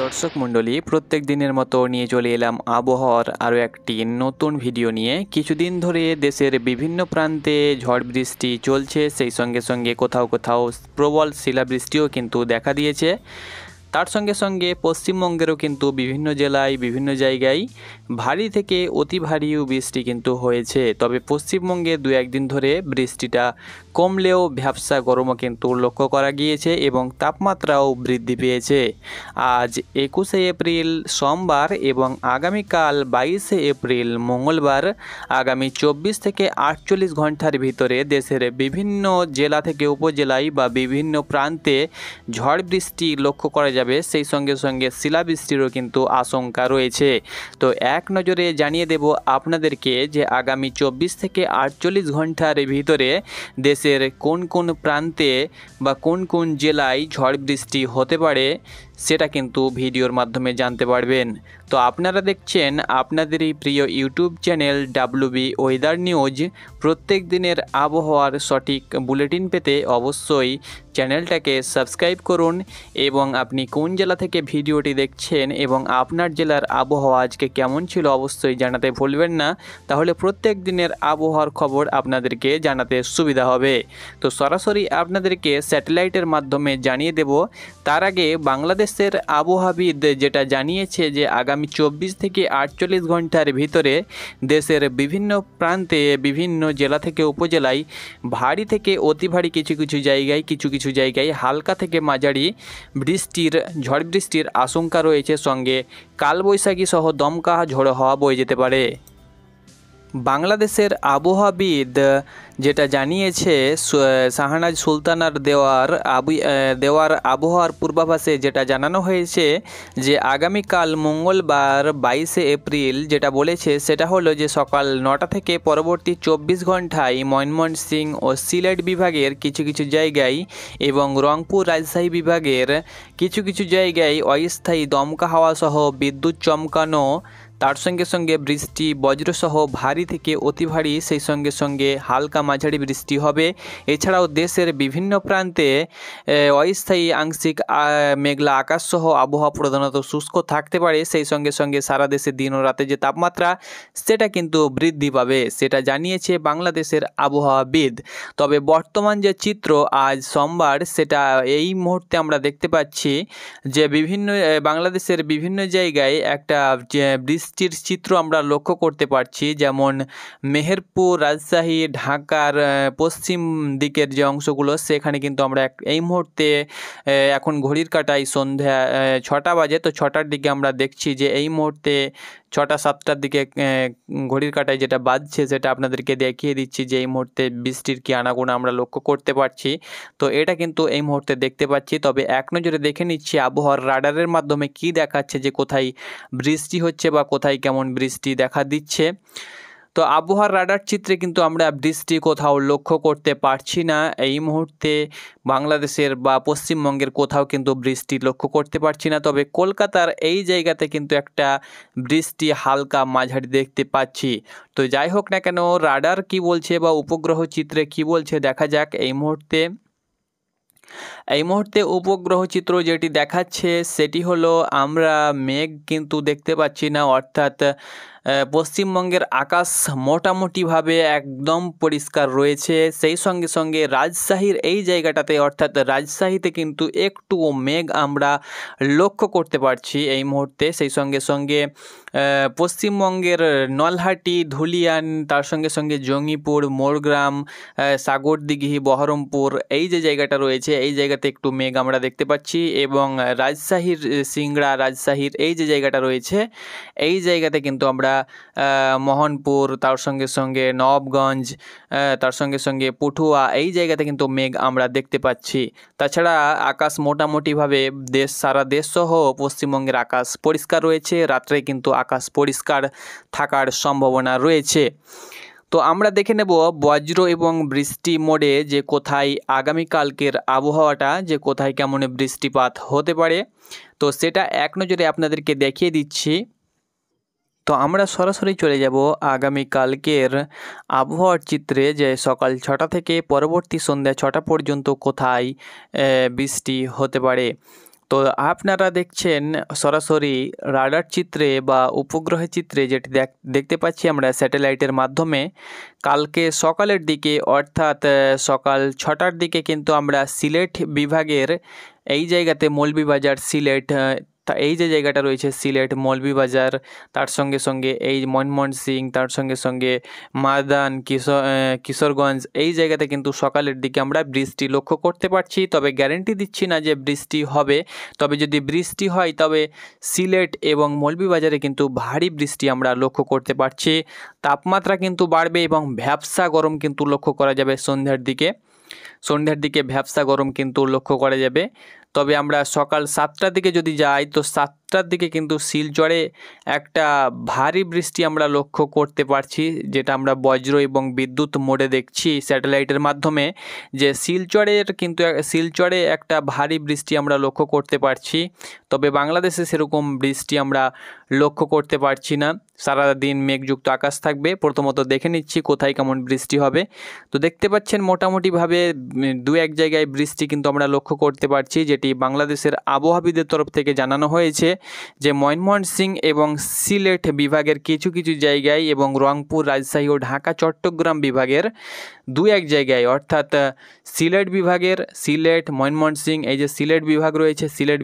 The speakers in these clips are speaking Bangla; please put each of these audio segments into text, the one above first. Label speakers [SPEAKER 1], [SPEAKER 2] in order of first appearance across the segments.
[SPEAKER 1] দর্শক মণ্ডলী, প্রত্যেক দিনের মতো নিয়ে চলে এলাম আবহাওয়ার আরও একটি নতুন ভিডিও নিয়ে। কিছুদিন ধরে দেশের বিভিন্ন প্রান্তে ঝড় বৃষ্টি চলছে, সেই সঙ্গে সঙ্গে কোথাও কোথাও প্রবল শিলাবৃষ্টিও কিন্তু দেখা দিয়েছে। তার সঙ্গে সঙ্গে পশ্চিমবঙ্গেরও কিন্তু বিভিন্ন জেলায় বিভিন্ন জায়গায় ভারী থেকে অতি ভারীও বৃষ্টি কিন্তু হয়েছে। তবে পশ্চিমবঙ্গে দু একদিন ধরে বৃষ্টিটা কমলেও ভ্যাপসা গরমও কিন্তু লক্ষ্য করা গিয়েছে এবং তাপমাত্রাও বৃদ্ধি পেয়েছে। আজ 21শে এপ্রিল সোমবার এবং আগামীকাল 22শে এপ্রিল মঙ্গলবার আগামী 24 থেকে 48 ঘন্টার ভিতরে দেশের বিভিন্ন জেলা থেকে উপজেলায় বা বিভিন্ন প্রান্তে ঝড় বৃষ্টি লক্ষ্য করা যাবে। সেই সঙ্গে সঙ্গে শিলাবৃষ্টিরও কিন্তু আশঙ্কা রয়েছে। তো এক নজরে জানিয়ে দেব আপনাদেরকে যে আগামী 24 থেকে 48 ঘন্টার ভিতরে দেশের কোন কোন প্রান্তে বা কোন কোন জেলায় ঝড় বৃষ্টি হতে পারে সেটা কিন্তু ভিডিওর মাধ্যমে জানতে পারবেন। তো আপনারা দেখছেন আপনাদেরই প্রিয় YouTube channel WB weather news. প্রত্যেক দিনের আবহাওয়ার সঠিক বুলেটিন পেতে অবশ্যই চ্যানেলটাকে সাবস্ক্রাইব করুন এবং আপনি কোন জেলা থেকে ভিডিওটি দেখছেন এবং আপনার জেলার আবহাওয়া আজকে কেমন ছিল অবশ্যই জানাতে ভুলবেন না, তাহলে প্রত্যেক দিনের আবহাওয়ার খবর আপনাদেরকে জানাতে সুবিধা হবে। তো সরাসরি আপনাদেরকে স্যাটেলাইটের মাধ্যমে জানিয়ে দেব। তার আগে বাংলাদেশের আবহাওয়াবিদ যেটা জানিয়েছে যে আগামী 24 থেকে 48 ঘন্টার ভিতরে দেশের বিভিন্ন প্রান্তে বিভিন্ন জেলা থেকে উপজেলায় ভারী থেকে অতি ভারী কিছু কিছু জায়গায় হালকা থেকে মাঝারি ঝড় বৃষ্টির আশঙ্কা রয়েছে। সঙ্গে কালবৈশাখী সহ দমকা ঝোড়ো হাওয়া বয়ে যেতে পারে। বাংলাদেশের আবহাওয়াবিদ যেটা জানিয়েছে শাহনাজ সুলতানার দেওয়ার আবহাওয়ার পূর্বাভাসে যেটা জানানো হয়েছে যে আগামীকাল মঙ্গলবার 22শে এপ্রিল যেটা বলেছে সেটা হলো যে সকাল 9টা থেকে পরবর্তী 24 ঘন্টায় ময়মনসিংহ ও সিলেট বিভাগের কিছু কিছু জায়গায় এবং রংপুর রাজশাহী বিভাগের কিছু কিছু জায়গায় অস্থায়ী দমকা হাওয়া সহ বিদ্যুৎ চমকানো, তার সঙ্গে সঙ্গে বৃষ্টি বজ্রসহ ভারী থেকে অতি ভারী, সেই সঙ্গে সঙ্গে হালকা মাঝারি বৃষ্টি হবে। এছাড়াও দেশের বিভিন্ন প্রান্তে অস্থায়ী আংশিক মেঘলা আকাশসহ আবহাওয়া প্রধানত শুষ্ক থাকতে পারে। সেই সঙ্গে সঙ্গে সারা দেশে দিন ও রাতে যে তাপমাত্রা সেটা কিন্তু বৃদ্ধি পাবে, সেটা জানিয়েছে বাংলাদেশের আবহাওয়াবিদ। তবে বর্তমান যে চিত্র আজ সোমবার সেটা এই মুহূর্তে আমরা দেখতে পাচ্ছি যে বাংলাদেশের বিভিন্ন জায়গায় একটা বৃষ্টির চিত্র আমরা লক্ষ্য করতে পারছি। যেমন মেহেরপুর, রাজশাহী, ঢাকার পশ্চিম দিকের যে অংশগুলো সেখানে কিন্তু আমরা এই মুহূর্তে এখন ঘড়ির কাঁটায় সন্ধ্যা 6টা বাজে, তো 6টার দিকে আমরা দেখছি যে এই মুহূর্তে 6টা-7টার দিকে ঘড়ির কাঁটায় যেটা বাজছে সেটা আপনাদেরকে দেখিয়ে দিচ্ছি যে এই মুহূর্তে বৃষ্টির কি আনাগোনা আমরা লক্ষ্য করতে পারছি। তো এটা কিন্তু এই মুহূর্তে দেখতে পাচ্ছি। তবে এক নজরে দেখে নিচ্ছি আবহাওয়ার রাডারের মাধ্যমে কি দেখাচ্ছে যে কোথায় বৃষ্টি হচ্ছে বা কোথায় কেমন বৃষ্টি দেখা দিচ্ছে। তো আবহাওয়ার রাডার চিত্রে কিন্তু আমরা বৃষ্টি কোথাও লক্ষ্য করতে পারছি না এই মুহূর্তে। বাংলাদেশের বা পশ্চিমবঙ্গের কোথাও কিন্তু বৃষ্টি লক্ষ্য করতে পারছি না। তবে কলকাতার এই জায়গাতে কিন্তু একটা বৃষ্টি হালকা মাঝারি দেখতে পাচ্ছি। তো যাই হোক না কেন, রাডার কি বলছে বা উপগ্রহ চিত্রে কি বলছে দেখা যাক। এই মুহূর্তে উপগ্রহ চিত্র যেটি দেখাচ্ছে সেটি হলো আমরা মেঘ কিন্তু দেখতে পাচ্ছি না, অর্থাৎ পশ্চিমবঙ্গের আকাশ মোটামুটিভাবে একদম পরিষ্কার রয়েছে। সেই সঙ্গে সঙ্গে রাজশাহীর এই জায়গাটাতে অর্থাৎ রাজশাহীতে কিন্তু একটু মেঘ আমরা লক্ষ্য করতে পারছি এই মুহূর্তে। সেই সঙ্গে সঙ্গে পশ্চিমবঙ্গের নলহাটি, ধুলিয়ান, তার সঙ্গে সঙ্গে জঙ্গিপুর, মোরগ্রাম, সাগরদিঘি, বহরমপুর এই যে জায়গাটা রয়েছে এই জায়গাতে একটু মেঘ আমরা দেখতে পাচ্ছি এবং রাজশাহীর সিংড়া, রাজশাহীর এই যে জায়গাটা রয়েছে এই জায়গাতে কিন্তু আমরা মোহনপুর, তার সঙ্গে সঙ্গে নবাবগঞ্জ, তার সঙ্গে সঙ্গে পুঠুয়া এই জায়গাতে কিন্তু মেঘ আমরা দেখতে পাচ্ছি। তাছাড়া আকাশ মোটামুটিভাবে সারা দেশ সহ পশ্চিমবঙ্গের আকাশ পরিষ্কার রয়েছে। রাত্রে কিন্তু আকাশ পরিষ্কার থাকার সম্ভাবনা রয়েছে। তো আমরা দেখে নেব বজ্র এবং বৃষ্টি মোডে যে কোথায় আগামীকালকের আবহাওয়াটা যে কোথায় কেমন বৃষ্টিপাত হতে পারে। তো সেটা এক নজরে আপনাদেরকে দেখিয়ে দিচ্ছি। তো আমরা সরাসরি চলে যাব আগামীকালকের আবহাওয়ার চিত্রে যে সকাল 6টা থেকে পরবর্তী সন্ধ্যা 6টা পর্যন্ত কোথায় বৃষ্টি হতে পারে। তো আপনারা দেখছেন সরাসরি রাডার চিত্রে বা উপগ্রহের চিত্রে যেটি দেখতে পাচ্ছি আমরা স্যাটেলাইটের মাধ্যমে কালকে সকালের দিকে অর্থাৎ সকাল 6টার দিকে কিন্তু আমরা সিলেট বিভাগের এই জায়গাতে মৌলভীবাজার সিলেট এই যে জায়গাটা রয়েছে সিলেট মৌলভীবাজার, তার সঙ্গে সঙ্গে এই ময়মনসিংহ, তার সঙ্গে সঙ্গে মাদান কিশোরগঞ্জ এই জায়গাতে কিন্তু সকালের দিকে আমরা বৃষ্টি লক্ষ্য করতে পারছি। তবে গ্যারেন্টি দিচ্ছি না যে বৃষ্টি হবে, তবে যদি বৃষ্টি হয় তবে সিলেট এবং মৌলভীবাজারে কিন্তু ভারী বৃষ্টি আমরা লক্ষ্য করতে পারছি। তাপমাত্রা কিন্তু বাড়বে এবং ভ্যাপসা গরম কিন্তু লক্ষ্য করা যাবে সন্ধ্যার দিকে ভ্যাপসা গরম কিন্তু লক্ষ্য করা যাবে। তবে আমরা সকাল 7টার দিকে যদি যাই তো 7টার দিকে কিন্তু শিলচরে একটা ভারী বৃষ্টি আমরা লক্ষ্য করতে পারছি, যেটা আমরা বজ্র এবং বিদ্যুৎ মোডে দেখছি স্যাটেলাইটের মাধ্যমে যে শিলচরে একটা ভারী বৃষ্টি আমরা লক্ষ্য করতে পারছি। তবে বাংলাদেশে সেরকম বৃষ্টি আমরা লক্ষ্য করতে পারছি না, সারাদিন মেঘযুক্ত আকাশ থাকবে। প্রথমত দেখে নিচ্ছি কোথায় কেমন বৃষ্টি হবে। তো দেখতে পাচ্ছেন মোটামুটিভাবে দু এক জায়গায় বৃষ্টি কিন্তু আমরা লক্ষ্য করতে পারছি, যেটি বাংলাদেশের আবহাওয়াবিদের তরফ থেকে জানানো হয়েছে যে ময়মনসিংহ এবং সিলেট বিভাগের কিছু কিছু জায়গায় এবং রংপুর, রাজশাহী ও ঢাকা চট্টগ্রাম বিভাগের দু এক জায়গায়, অর্থাৎ সিলেট ময়মনসিংহ এই যে সিলেট বিভাগ রয়েছে, সিলেট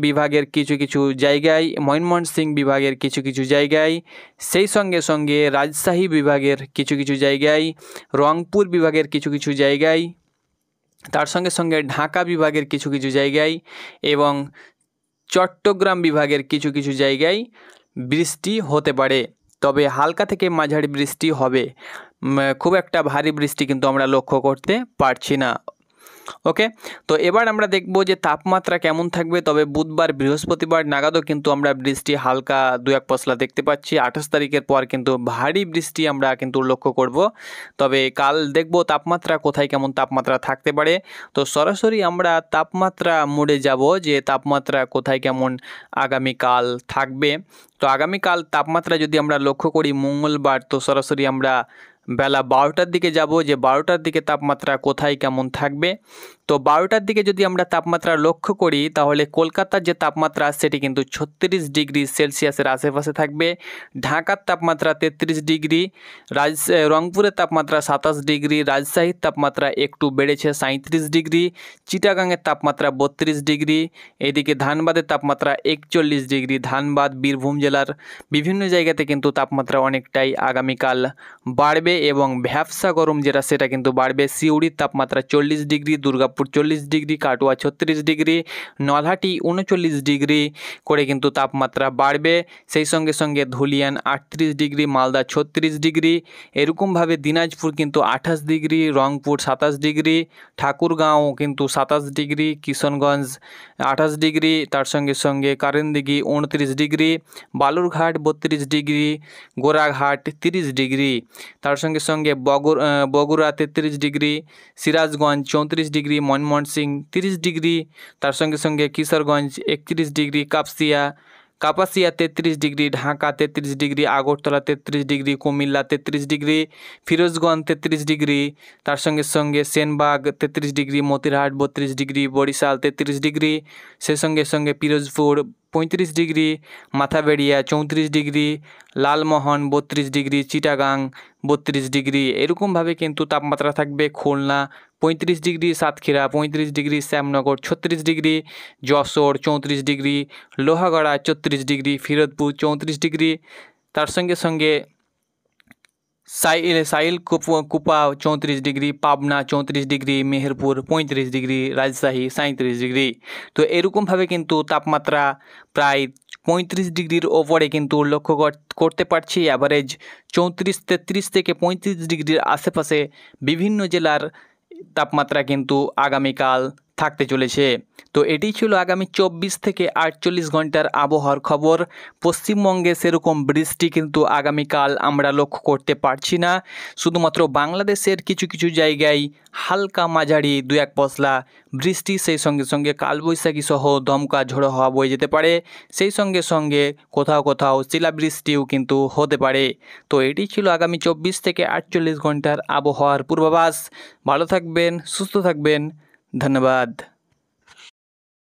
[SPEAKER 1] বিভাগের কিছু কিছু জায়গায়, ময়মনসিংহ বিভাগের কিছু কিছু জায়গায়, সেই সঙ্গে সঙ্গে রাজশাহী বিভাগের কিছু কিছু জায়গায়, রংপুর বিভাগের কিছু কিছু জায়গায়, তার সঙ্গে সঙ্গে ঢাকা বিভাগের কিছু কিছু জায়গায় এবং চট্টগ্রাম বিভাগের কিছু কিছু জায়গায় বৃষ্টি হতে পারে। তবে হালকা থেকে মাঝারি বৃষ্টি হবে, খুব একটা ভারী বৃষ্টি কিন্তু আমরা লক্ষ্য করতে পারছি না। ওকে, তো এবার আমরা দেখব যে তাপমাত্রা কেমন থাকবে। তবে বুধবার বৃহস্পতিবার নাগাদও কিন্তু আমরা বৃষ্টি হালকা দু এক পশলা দেখতে পাচ্ছি। 28 তারিখের পর কিন্তু ভারী বৃষ্টি আমরা কিন্তু লক্ষ্য করব। তবে কাল দেখব তাপমাত্রা কোথায় কেমন তাপমাত্রা থাকতে পারে। তো সরাসরি আমরা তাপমাত্রা মোডে যাব যে তাপমাত্রা কোথায় কেমন আগামীকাল থাকবে। তো আগামীকাল তাপমাত্রা যদি আমরা লক্ষ্য করি মঙ্গলবার, তো সরাসরি আমরা বেলা 12টার দিকে যাব যে 12টার দিকে তাপমাত্রা কোথায় কেমন থাকবে। তো 12টার দিকে যদি আমরা তাপমাত্রা লক্ষ্য করি তাহলে কলকাতার যে তাপমাত্রা সেটি কিন্তু 36 ডিগ্রি সেলসিয়াসের আশেপাশে থাকবে। ঢাকার তাপমাত্রা 33 ডিগ্রি, রংপুরের তাপমাত্রা 27 ডিগ্রি, রাজশাহীর তাপমাত্রা একটু বেড়েছে 37 ডিগ্রি, চিটাগাংয়ের তাপমাত্রা 32 ডিগ্রি, এদিকে ধানবাদের তাপমাত্রা 41 ডিগ্রি। ধানবাদ, বীরভূম জেলার বিভিন্ন জায়গাতে কিন্তু তাপমাত্রা অনেকটাই আগামীকাল বাড়বে এবং ভ্যাপসা গরম যেটা সেটা কিন্তু বাড়বে। সিউড়ির তাপমাত্রা 40 degree, Durgapur 40 degree, Katwa 36 degree, Nalhati 39 degree করে কিন্তু তাপমাত্রা বাড়বে। সেই সঙ্গে সঙ্গে ধুলিয়ান 38 ডিগ্রি, মালদা 36 ডিগ্রি, এরকমভাবে দিনাজপুর কিন্তু 28 ডিগ্রি, রংপুর 27 ডিগ্রি, ঠাকুরগাঁও কিন্তু 27 ডিগ্রি, কিশনগঞ্জ 28 ডিগ্রি, তার সঙ্গে সঙ্গে Karandighi 29 degree, Balurghat 32 degree, Goraghat 30 degree, তার সঙ্গে সঙ্গে Bogura 33 degree, Sirajganj 34 degree, Mymensingh 30 degree, তার সঙ্গে সঙ্গে Kishoreganj 31 degree, Kapasia 33 degree, Dhaka 33 degree, Agartala 33 degree, Comilla 33 degree, Firozganj 33 degree, তার সঙ্গে সঙ্গে Senbag 33 degree, Motirhat 32 degree, Barishal 33 degree, সেই সঙ্গে সঙ্গে Pirojpur 35 degree, Mathbaria 34 degree, Lalmohan 32 degree, Chittagong 32 degree, এরকমভাবে কিন্তু তাপমাত্রা থাকবে। Khulna 35 degree, Satkhira 35 degree, Shyamnagar 36 degree, Jashore 34 degree, Lohagara 34 degree, Firozpur 34 degree, তার সঙ্গে সঙ্গে কুপা 34 degree, Pabna 34 degree, Meherpur 35 degree, Rajshahi 37 degree. তো এরকমভাবে কিন্তু তাপমাত্রা প্রায় 35 ডিগ্রির ওপরে কিন্তু লক্ষ্য করতে পারছি। অ্যাভারেজ 33 থেকে 35 ডিগ্রির আশেপাশে বিভিন্ন জেলার তাপমাত্রা কিন্তু আগামীকাল থাকতে চলেছে। তো এটি ছিল আগামী 24 থেকে 48 ঘন্টার আবহাওয়ার খবর। পশ্চিমবঙ্গে সেরকম বৃষ্টি কিন্তু আগামীকাল আমরা লক্ষ্য করতে পারছি না। শুধুমাত্র বাংলাদেশের কিছু কিছু জায়গায় হালকা মাঝারি দু এক পশলা বৃষ্টি, সেই সঙ্গে সঙ্গে কালবৈশাখী সহ দমকা ঝোড়ো হাওয়া বয়ে যেতে পারে। সেই সঙ্গে সঙ্গে কোথাও কোথাও শিলাবৃষ্টিও কিন্তু হতে পারে। তো এটি ছিল আগামী 24 থেকে 48 ঘন্টার আবহাওয়ার পূর্বাভাস। ভালো থাকবেন, সুস্থ থাকবেন, ধন্যবাদ।